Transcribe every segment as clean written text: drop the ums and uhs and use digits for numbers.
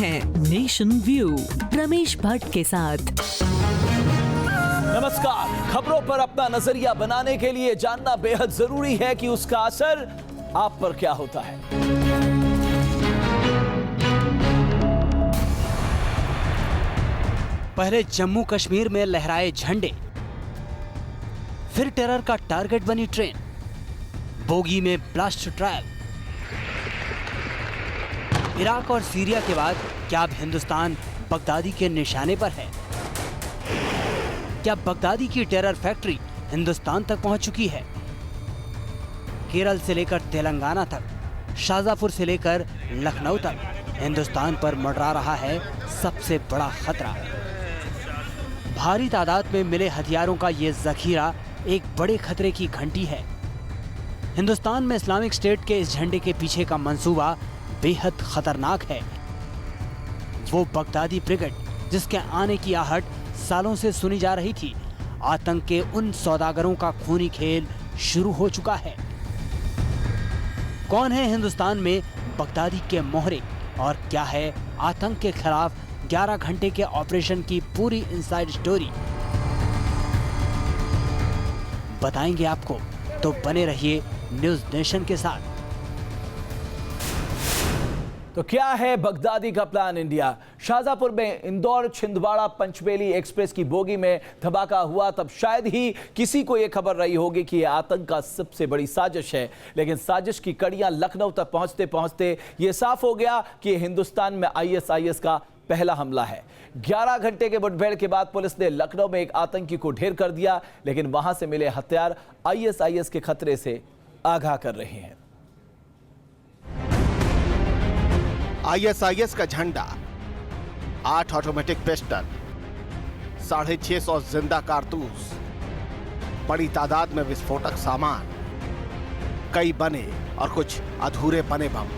हैं nation view Ramesh Bhatt के साथ। नमस्कार। खबरों पर अपना नजरिया बनाने के लिए जानना बेहद जरूरी है कि उसका असर आप पर क्या होता है। पहले जम्मू कश्मीर में लहराए झंडे, फिर टेरर का टारगेट बनी ट्रेन, बोगी में ब्लास्ट ट्रायल। इराक और सीरिया के बाद क्या अब हिंदुस्तान बगदादी के निशाने पर है? क्या बगदादी की टेरर फैक्ट्री हिंदुस्तान तक पहुंच चुकी है? केरल से लेकर तेलंगाना तक, शाहजहांपुर से लेकर लखनऊ तक हिंदुस्तान पर मंडरा रहा है सबसे बड़ा खतरा। भारी तादाद में मिले हथियारों का ये जखीरा एक बड़े खतरे की घंटी है। हिंदुस्तान में इस्लामिक स्टेट के इस झंडे के पीछे का मंसूबा बेहद खतरनाक है। वो बगदादी ब्रिगेड जिसके आने की आहट सालों से सुनी जा रही थी, आतंक के उन सौदागरों का खूनी खेल शुरू हो चुका है। कौन है हिंदुस्तान में बगदादी के मोहरे और क्या है आतंक के खिलाफ 11 घंटे के ऑपरेशन की पूरी इनसाइड स्टोरी, बताएंगे आपको, तो बने रहिए न्यूज नेशन के साथ। तो क्या है बगदादी का प्लान इंडिया? शाहजहांपुर में इंदौर छिंदवाड़ा पंचबेली एक्सप्रेस की बोगी में धमाका हुआ तब शायद ही किसी को यह खबर रही होगी कि यह आतंक का सबसे बड़ी साजिश है। लेकिन साजिश की कड़ियां लखनऊ तक पहुंचते पहुंचते यह साफ हो गया कि हिंदुस्तान में आईएसआईएस का पहला हमला है। 11 घंटे के मुठभेड़ के बाद पुलिस ने लखनऊ में एक आतंकी को ढेर कर दिया, लेकिन वहां से मिले हथियार आईएसआईएस के खतरे से आगाह कर रहे हैं। आईएसआईएस का झंडा, 8 ऑटोमेटिक पिस्टल, 650 जिंदा कारतूस, बड़ी तादाद में विस्फोटक सामान, कई बने और कुछ अधूरे बने बम,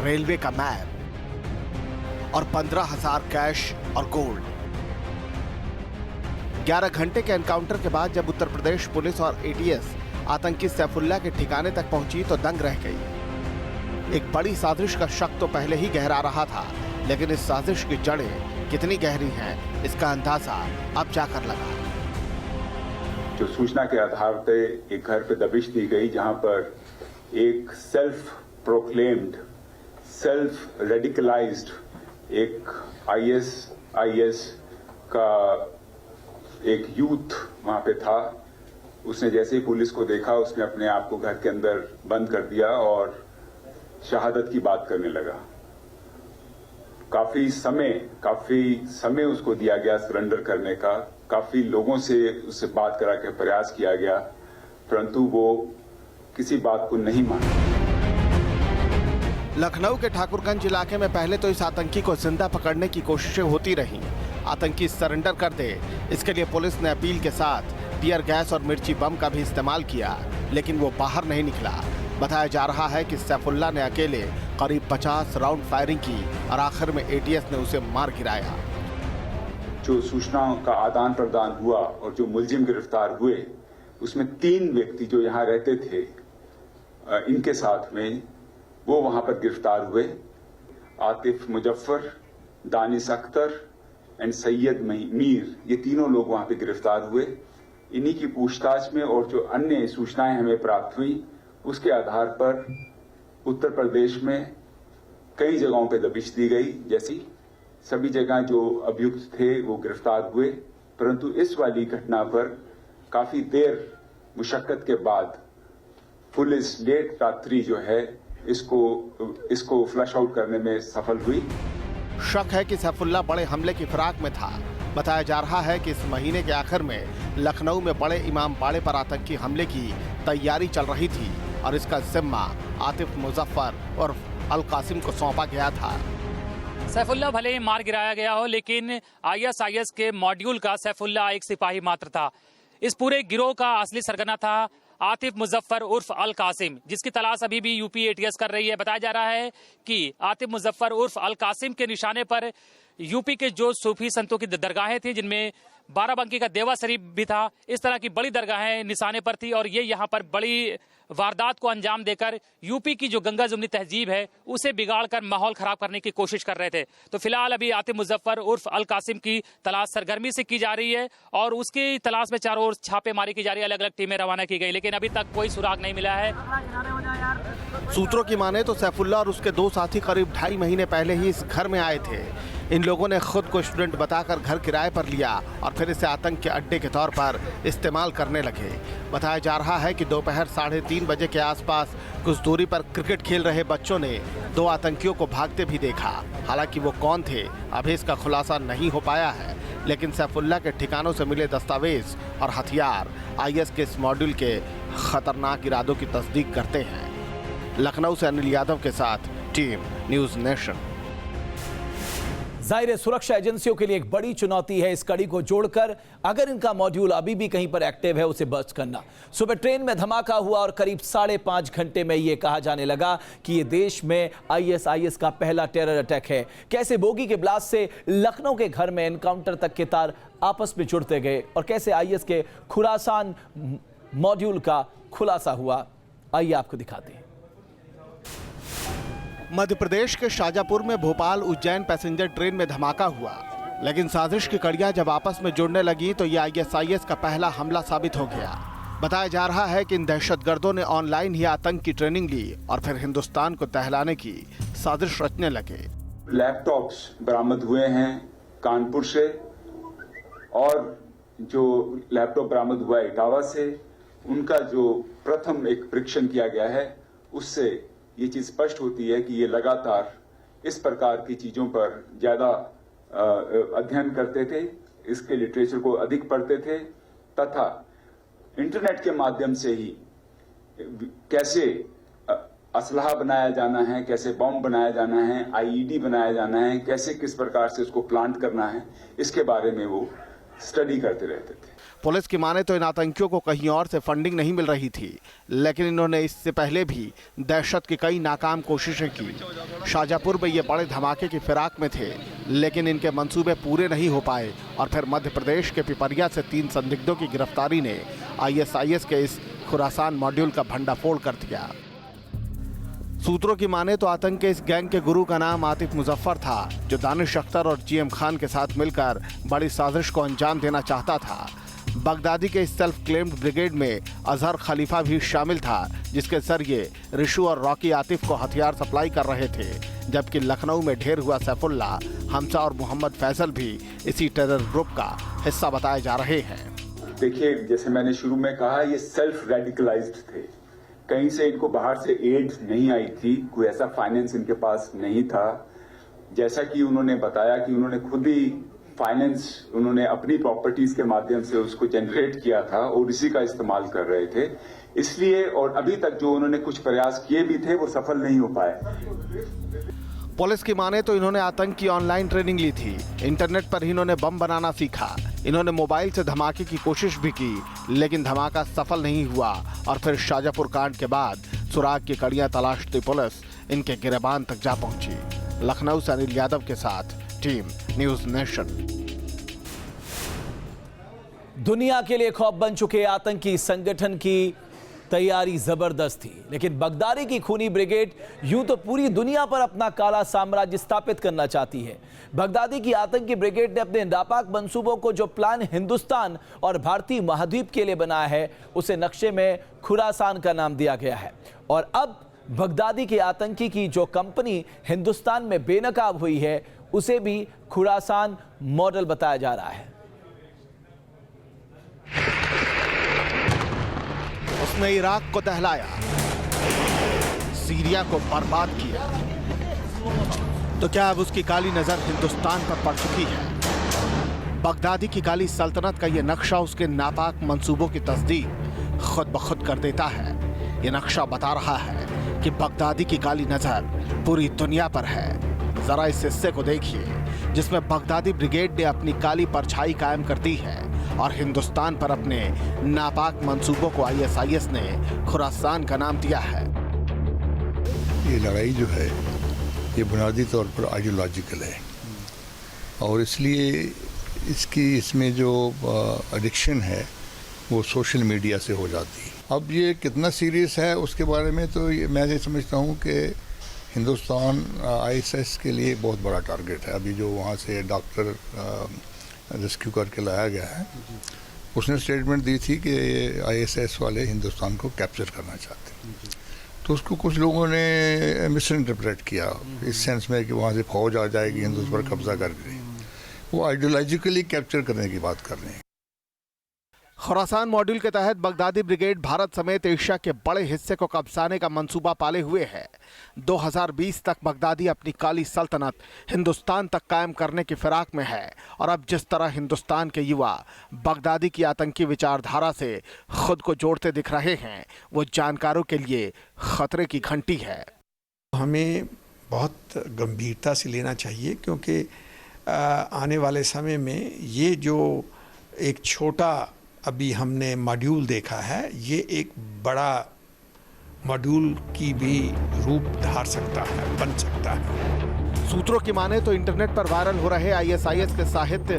रेलवे का मैप और 15,000 कैश और गोल्ड। 11 घंटे के एनकाउंटर के बाद जब उत्तर प्रदेश पुलिस और एटीएस आतंकी सैफुल्लाह के ठिकाने तक पहुंची तो दंग रह गई। एक बड़ी साजिश का शक तो पहले ही गहरा रहा था, लेकिन इस साजिश की जड़ें कितनी गहरी हैं, इसका अंदाजा अब जाकर लगा। जो सूचना के आधार पे एक घर पे दबिश दी गई, जहां पर एक सेल्फ प्रोक्लेम्ड, सेल्फ रेडिकलाइज्ड एक आईएसआईएस का एक यूथ वहां पे था। उसने जैसे ही पुलिस को देखा, उसने अपने आप को घर के अंदर बंद कर दिया और शहादत की बात करने लगा। काफी समय उसको दिया गया सरेंडर करने का, काफी लोगों से उससे बात करा के प्रयास किया गया, परंतु वो किसी बात को नहीं माना। लखनऊ के ठाकुरगंज इलाके में पहले तो इस आतंकी को जिंदा पकड़ने की कोशिशें होती रहीं। आतंकी सरेंडर कर दे, इसके लिए पुलिस ने अपील के साथ टीयर गैस और मिर्ची बम का भी इस्तेमाल किया, लेकिन वो बाहर नहीं निकला। बताया जा रहा है कि सैफुल्लाह ने अकेले करीब 50 राउंड फायरिंग की और आखिर में एटीएस ने उसे मार गिराया। जो सूचनाओं का आदान प्रदान हुआ और जो मुलजिम गिरफ्तार हुए, उसमें 3 व्यक्ति जो यहाँ रहते थे इनके साथ में, वो वहां पर गिरफ्तार हुए। आतिफ मुजफ्फर, दानिश अख्तर एंड सैयद मीर, ये तीनों लोग वहां पे गिरफ्तार हुए। इन्हीं की पूछताछ में और जो अन्य सूचनाएं हमें प्राप्त हुई, उसके आधार पर उत्तर प्रदेश में कई जगहों पे दबिश दी गई। जैसी सभी जगह जो अभियुक्त थे वो गिरफ्तार हुए, परंतु इस वाली घटना पर काफी देर मुशक्कत के बाद पुलिस लेट रात्रि जो है इसको फ्लश आउट करने में सफल हुई। शक है कि सैफुल्लाह बड़े हमले की फिराक में था। बताया जा रहा है कि इस महीने के आखिर में लखनऊ में बड़े इमाम बाड़े पर आतंकी हमले की तैयारी चल रही थी और इसका जिम्मा आतिफ मुजफ्फर और अल कासिम को सौंपा गया था। सैफुल्लाह भले ही मार गिराया गया हो, लेकिन आईएसआईएस के मॉड्यूल का सैफुल्लाह एक सिपाही मात्र था। इस पूरे गिरोह का असली सरगना था आतिफ मुजफ्फर उर्फ अल कासिम, जिसकी तलाश अभी भी यूपी एटीएस कर रही है। बताया जा रहा है कि आतिफ मुजफ्फर उर्फ अल कासिम के निशाने पर यूपी के जो सूफी संतों की दरगाहें थी, जिनमें बाराबंकी का देवा शरीफ भी था, इस तरह की बड़ी दरगाहें निशाने पर थी और ये यहाँ पर बड़ी वारदात को अंजाम देकर यूपी की जो गंगा जमुनी तहजीब है उसे बिगाड़कर माहौल खराब करने की कोशिश कर रहे थे। तो फिलहाल अभी आतिफ मुजफ्फर उर्फ अल कासिम की तलाश सरगर्मी से की जा रही है और उसकी तलाश में चारों ओर छापेमारी की जा रही है, अलग अलग टीमें रवाना की गई, लेकिन अभी तक कोई सुराग नहीं मिला है। सूत्रों की माने तो सैफुल्लाह और उसके दो साथी करीब 2.5 महीने पहले ही इस घर में आए थे। इन लोगों ने खुद को स्टूडेंट बताकर घर किराए पर लिया और फिर इसे आतंक के अड्डे के तौर पर इस्तेमाल करने लगे। बताया जा रहा है कि दोपहर 3:30 बजे के आसपास कुछ दूरी पर क्रिकेट खेल रहे बच्चों ने 2 आतंकियों को भागते भी देखा। हालांकि वो कौन थे अभी इसका खुलासा नहीं हो पाया है, लेकिन सैफुल्लाह के ठिकानों से मिले दस्तावेज और हथियार आईएस के इस मॉड्यूल के खतरनाक इरादों की तस्दीक करते हैं। लखनऊ से अनिल यादव के साथ टीम न्यूज़ नेशन। जाहिर है सुरक्षा एजेंसियों के लिए एक बड़ी चुनौती है इस कड़ी को जोड़कर, अगर इनका मॉड्यूल अभी भी कहीं पर एक्टिव है, उसे बस्ट करना। सुबह ट्रेन में धमाका हुआ और करीब 5.5 घंटे में यह कहा जाने लगा कि यह देश में आईएसआईएस का पहला टेरर अटैक है। कैसे बोगी के ब्लास्ट से लखनऊ के घर में एनकाउंटर तक के तार आपस में जुड़ते गए और कैसे आईएस के खुरासान मॉड्यूल का खुलासा हुआ, आइए आपको दिखाते हैं। मध्य प्रदेश के शाजापुर में भोपाल उज्जैन पैसेंजर ट्रेन में धमाका हुआ, लेकिन साजिश की कड़ियां जब आपस में जुड़ने लगी तो ये आईएसआईएस का पहला हमला साबित हो गया। बताया जा रहा है कि इन दहशतगर्दों ने ऑनलाइन ही आतंक की ट्रेनिंग ली और फिर हिंदुस्तान को दहलाने की साजिश रचने लगे। लैपटॉप्स बरामद हुए हैं कानपुर से और जो लैपटॉप बरामद हुआ इटावा से, उनका जो प्रथम एक परीक्षण किया गया है उससे ये चीज स्पष्ट होती है कि ये लगातार इस प्रकार की चीजों पर ज्यादा अध्ययन करते थे, इसके लिटरेचर को अधिक पढ़ते थे तथा इंटरनेट के माध्यम से ही कैसे असलहा बनाया जाना है, कैसे बम बनाया जाना है, आईईडी बनाया जाना है, कैसे किस प्रकार से उसको प्लांट करना है, इसके बारे में वो स्टडी करते रहते थे। पुलिस की माने तो इन आतंकियों को कहीं और से फंडिंग नहीं मिल रही थी, लेकिन इन्होंने इससे पहले भी दहशत की कई नाकाम कोशिशें की। शाजापुर में ये बड़े धमाके की फिराक में थे, लेकिन इनके मंसूबे पूरे नहीं हो पाए और फिर मध्य प्रदेश के पिपरिया से 3 संदिग्धों की गिरफ्तारी ने आईएसआईएस के इस खुरासान मॉड्यूल का भंडाफोड़ कर दिया। सूत्रों की माने तो आतंक के इस गैंग के गुरु का नाम आतिफ मुजफ्फर था, जो दानिश अख्तर और जीएम खान के साथ मिलकर बड़ी साजिश को अंजाम देना चाहता था। बगदादी के इस सेल्फ क्लेम्ड ब्रिगेड में अजहर खलीफा भी शामिल था, जिसके जरिए रिशु और रॉकी आतिफ को हथियार सप्लाई कर रहे थे, जबकि लखनऊ में ढेर हुआ सैफुल्लाह, हमजा और मोहम्मद फैसल भी इसी टेरर ग्रुप का हिस्सा बताए जा रहे हैं। देखिए, जैसे मैंने शुरू में कहा, ये सेल्फ रेडिकलाइज्ड थे, कहीं से इनको बाहर से एड नहीं आई थी, कोई ऐसा फाइनेंस इनके पास नहीं था। जैसा कि उन्होंने बताया कि उन्होंने खुद ही फाइनेंस उन्होंने अपनी प्रॉपर्टीज के माध्यम से उसको जनरेट किया था और इसी का इस्तेमाल कर रहे थे, इसलिए और अभी तक जो उन्होंने कुछ प्रयास किए भी थे वो सफल नहीं हो पाए। पुलिस की माने तो इन्होंने आतंक की ऑनलाइन ट्रेनिंग ली थी, इंटरनेट पर इन्होंने बम बनाना सीखा, इन्होंने मोबाइल से धमाके की कोशिश भी की, लेकिन धमाका सफल नहीं हुआ और फिर शाजापुर कांड के बाद सुराग की कड़ियां तलाशती पुलिस इनके गिरबान तक जा पहुंची। लखनऊ से अनिल यादव के साथ टीम न्यूज़ नेशन। दुनिया के लिए खौफ बन चुके आतंकी संगठन की तैयारी जबरदस्त थी, लेकिन बगदादी की खूनी ब्रिगेड यूं तो पूरी दुनिया पर अपना काला साम्राज्य स्थापित करना चाहती है। बगदादी की आतंकी ब्रिगेड ने अपने नापाक मंसूबों को जो प्लान हिंदुस्तान और भारतीय महाद्वीप के लिए बनाया है, उसे नक्शे में खुरासान का नाम दिया गया है और अब बगदादी के आतंकी की जो कंपनी हिंदुस्तान में बेनकाब हुई है, उसे भी खुरासान मॉडल बताया जा रहा है। उसने इराक को दहलाया, सीरिया को बर्बाद किया, तो क्या अब उसकी काली नजर हिंदुस्तान पर पड़ चुकी है? बगदादी की काली सल्तनत का यह नक्शा उसके नापाक मंसूबों की तस्दीक खुद ब खुद कर देता है। यह नक्शा बता रहा है कि बगदादी की काली नजर पूरी दुनिया पर है। जरा इस हिस्से को देखिए जिसमें बगदादी ब्रिगेड ने अपनी काली परछाई कायम कर दी है और हिंदुस्तान पर अपने नापाक मंसूबों को आईएसआईएस ने खुरासान का नाम दिया है। ये लड़ाई जो है ये बुनियादी तौर पर आइडियोलॉजिकल है। और इसलिए इसमें जो एडिक्शन है वो सोशल मीडिया से हो जाती है। अब ये कितना सीरियस है उसके बारे में तो मैं ये समझता हूँ कि हिंदुस्तान ISIS के लिए बहुत बड़ा टारगेट है। अभी जो वहाँ से डॉक्टर रेस्क्यू करके लाया गया है, उसने स्टेटमेंट दी थी कि ISIS वाले हिंदुस्तान को कैप्चर करना चाहते हैं। तो उसको कुछ लोगों ने मिस इंटरप्रेट किया इस सेंस में कि वहाँ से फौज आ जाएगी, हिंदुस्तान पर कब्जा कर गई। वो आइडियोलॉजिकली कैप्चर करने की बात कर रहे हैं। खुरासान मॉड्यूल के तहत बगदादी ब्रिगेड भारत समेत एशिया के बड़े हिस्से को कब्जाने का मंसूबा पाले हुए है। 2020 तक बगदादी अपनी काली सल्तनत हिंदुस्तान तक कायम करने की फिराक में है और अब जिस तरह हिंदुस्तान के युवा बगदादी की आतंकी विचारधारा से खुद को जोड़ते दिख रहे हैं, वो जानकारों के लिए खतरे की घंटी है। हमें बहुत गंभीरता से लेना चाहिए, क्योंकि आने वाले समय में ये जो एक छोटा अभी हमने मॉड्यूल देखा है, ये एक बड़ा मॉड्यूल की भी रूप धार सकता है, बन सकता है। सूत्रों की माने तो इंटरनेट पर वायरल हो रहे ISIS के साहित्य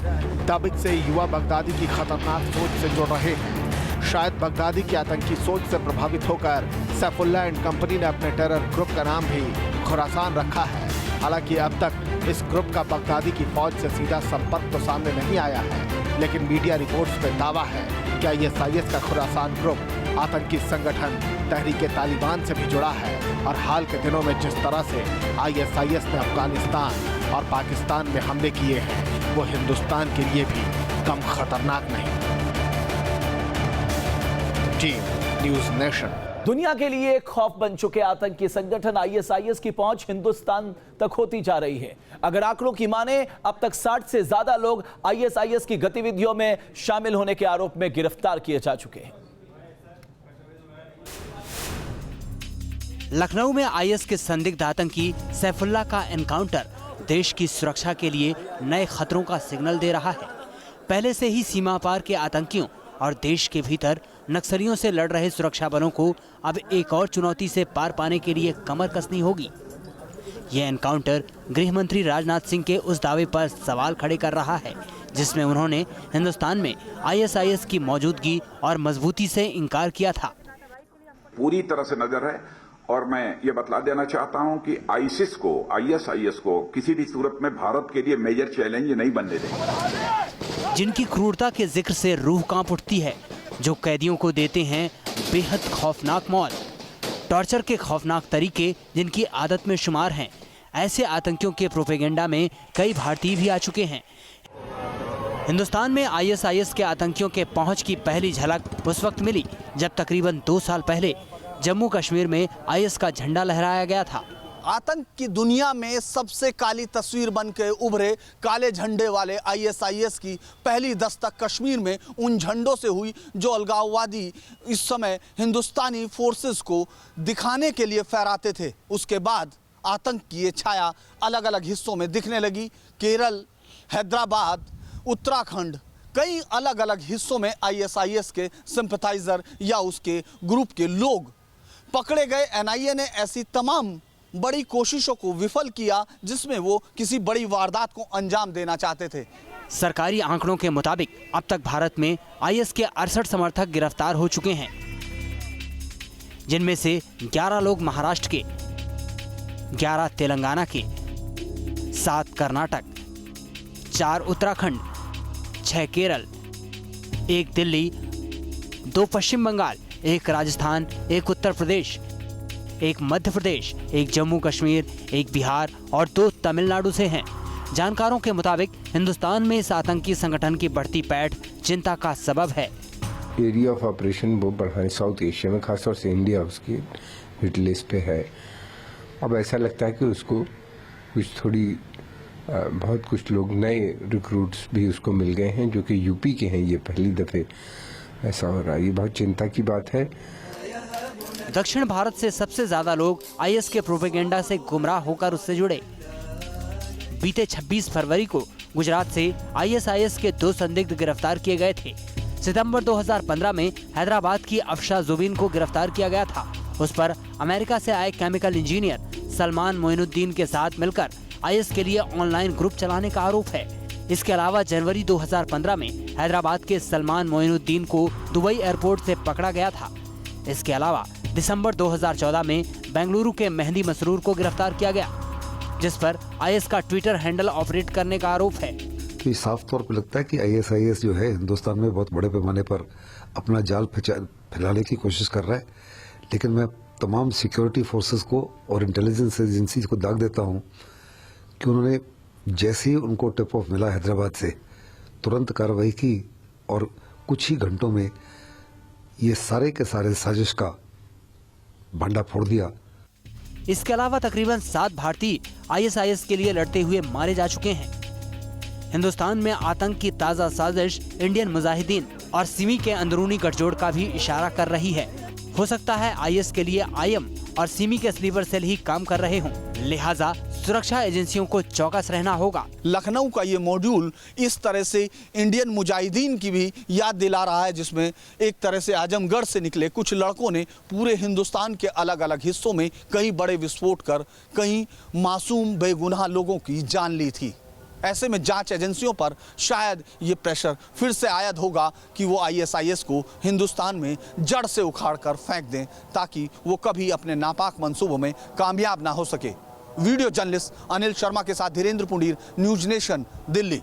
दबिक से युवा बगदादी की खतरनाक सोच से जुड़ रहे हैं। शायद बगदादी की आतंकी सोच से प्रभावित होकर सैफुल्लाह एंड कंपनी ने अपने टेरर ग्रुप का नाम भी खुरासान रखा है। हालांकि अब तक इस ग्रुप का बगदादी की फौज से सीधा संपर्क तो सामने नहीं आया है, लेकिन मीडिया रिपोर्ट्स में दावा है कि ISIS का खुरासान ग्रुप आतंकी संगठन तहरीक-ए-तालिबान से भी जुड़ा है। और हाल के दिनों में जिस तरह से ISIS ने अफगानिस्तान और पाकिस्तान में हमले किए हैं, वो हिंदुस्तान के लिए भी कम खतरनाक नहीं। Team news nation. दुनिया के लिए एक खौफ बन चुके आतंकी संगठन ISIS की पहुंच हिंदुस्तान तक होती जा रही है। अगर आंकड़ों की माने, अब तक 60 से ज्यादा लोग ISIS की गतिविधियों में शामिल होने के आरोप में गिरफ्तार किए जा चुके हैं। लखनऊ में IS के संदिग्ध आतंकी सैफुल्लाह का एनकाउंटर देश की सुरक्षा के लिए नए खतरों का सिग्नल दे रहा है। पहले से ही सीमा पार के आतंकियों और देश के भीतर नक्सलियों से लड़ रहे सुरक्षा बलों को अब एक और चुनौती से पार पाने के लिए कमर कसनी होगी। यह एनकाउंटर गृह मंत्री राजनाथ सिंह के उस दावे पर सवाल खड़े कर रहा है जिसमें उन्होंने हिंदुस्तान में ISIS की मौजूदगी और मजबूती से इनकार किया था। पूरी तरह से नजर है और मैं ये बतला देना चाहता हूं कि ISIS को किसी भी सूरत में भारत के लिए मेजर चैलेंज नहीं बनने देंगे। जिनकी क्रूरता के जिक्र से रूह कांप उठती है, जो कैदियों को देते हैं बेहद खौफनाक मौत, टॉर्चर के खौफनाक तरीके जिनकी आदत में शुमार हैं, ऐसे आतंकियों के प्रोपेगेंडा में कई भारतीय भी आ चुके हैं। हिंदुस्तान में ISIS के आतंकियों के पहुंच की पहली झलक उस वक्त मिली जब तकरीबन 2 साल पहले जम्मू कश्मीर में IS का झंडा लहराया गया था। आतंक की दुनिया में सबसे काली तस्वीर बन के उभरे काले झंडे वाले ISIS की पहली दस्तक कश्मीर में उन झंडों से हुई जो अलगाववादी इस समय हिंदुस्तानी फोर्सेस को दिखाने के लिए फहराते थे। उसके बाद आतंक की ये छाया अलग अलग हिस्सों में दिखने लगी। केरल, हैदराबाद, उत्तराखंड, कई अलग अलग हिस्सों में ISIS के सिंपैथाइजर या उसके ग्रुप के लोग पकड़े गए। NIA ने ऐसी तमाम बड़ी कोशिशों को विफल किया जिसमें वो किसी बड़ी वारदात को अंजाम देना चाहते थे। सरकारी आंकड़ों के मुताबिक अब तक भारत में IS के 68 समर्थक गिरफ्तार हो चुके हैं, जिनमें से 11 लोग महाराष्ट्र के, 11 तेलंगाना के, 7 कर्नाटक, 4 उत्तराखंड, 6 केरल, 1 दिल्ली, 2 पश्चिम बंगाल, 1 राजस्थान, 1 उत्तर प्रदेश, 1 मध्य प्रदेश, 1 जम्मू कश्मीर, 1 बिहार और 2 तमिलनाडु से हैं। जानकारों के मुताबिक हिंदुस्तान में इस आतंकी संगठन की बढ़ती पैठ चिंता का सबब है। एरिया ऑफ ऑपरेशन वो बढ़ाने साउथ एशिया में, खासतौर से इंडिया उसकी हिट लिस्ट पे है। अब ऐसा लगता है कि उसको कुछ थोड़ी बहुत कुछ लोग नए रिक्रूट्स भी उसको मिल गए हैं जो कि यूपी के हैं। ये पहली दफे ऐसा हो रहा है, ये बहुत चिंता की बात है। दक्षिण भारत से सबसे ज्यादा लोग IS के प्रोपेगेंडा से गुमराह होकर उससे जुड़े। बीते 26 फरवरी को गुजरात से ISIS के 2 संदिग्ध गिरफ्तार किए गए थे। सितंबर 2015 में हैदराबाद की अफशा जुबीन को गिरफ्तार किया गया था। उस पर अमेरिका से आए केमिकल इंजीनियर सलमान मोइनुद्दीन के साथ मिलकर IS के लिए ऑनलाइन ग्रुप चलाने का आरोप है। इसके अलावा जनवरी 2015 में हैदराबाद के सलमान मोइनुद्दीन को दुबई एयरपोर्ट से पकड़ा गया था। इसके अलावा दिसंबर 2014 में बेंगलुरु के मेहंदी मसरूर को गिरफ्तार किया गया, जिस पर आईएस का ट्विटर हैंडल ऑपरेट करने का आरोप है। तो साफ तौर पर लगता है कि आईएसआईएस जो है हिंदुस्तान में बहुत बड़े पैमाने पर अपना जाल फैलाने की कोशिश कर रहा है। लेकिन मैं तमाम सिक्योरिटी फोर्सेस को और इंटेलिजेंस एजेंसीज को दाग देता हूं कि उन्होंने जैसे ही उनको टिप ऑफ मिला हैदराबाद से तुरंत कार्रवाई की और कुछ ही घंटों में ये सारे के सारे साजिश का भांडा फोड़ दिया। इसके अलावा तकरीबन 7 भारतीय आईएसआईएस के लिए लड़ते हुए मारे जा चुके हैं। हिंदुस्तान में आतंक की ताजा साजिश इंडियन मुजाहिदीन और सिमी के अंदरूनी गठजोड़ का भी इशारा कर रही है। हो सकता है आईएस के लिए आईएम और सिमी के स्लीपर सेल ही काम कर रहे हों, लिहाजा सुरक्षा एजेंसियों को चौकस रहना होगा। लखनऊ का ये मॉड्यूल इस तरह से इंडियन मुजाहिदीन की भी याद दिला रहा है, जिसमें एक तरह से आजमगढ़ से निकले कुछ लड़कों ने पूरे हिंदुस्तान के अलग अलग हिस्सों में कई बड़े विस्फोट कर कई मासूम बेगुनाह लोगों की जान ली थी। ऐसे में जांच एजेंसियों पर शायद ये प्रेशर फिर से आयद होगा कि वो आईएसआईएस को हिंदुस्तान में जड़ से उखाड़ कर फेंक दें, ताकि वो कभी अपने नापाक मंसूबों में कामयाब ना हो सके। वीडियो जर्नलिस्ट अनिल शर्मा के साथ धीरेन्द्र पुंडीर, न्यूज नेशन, दिल्ली।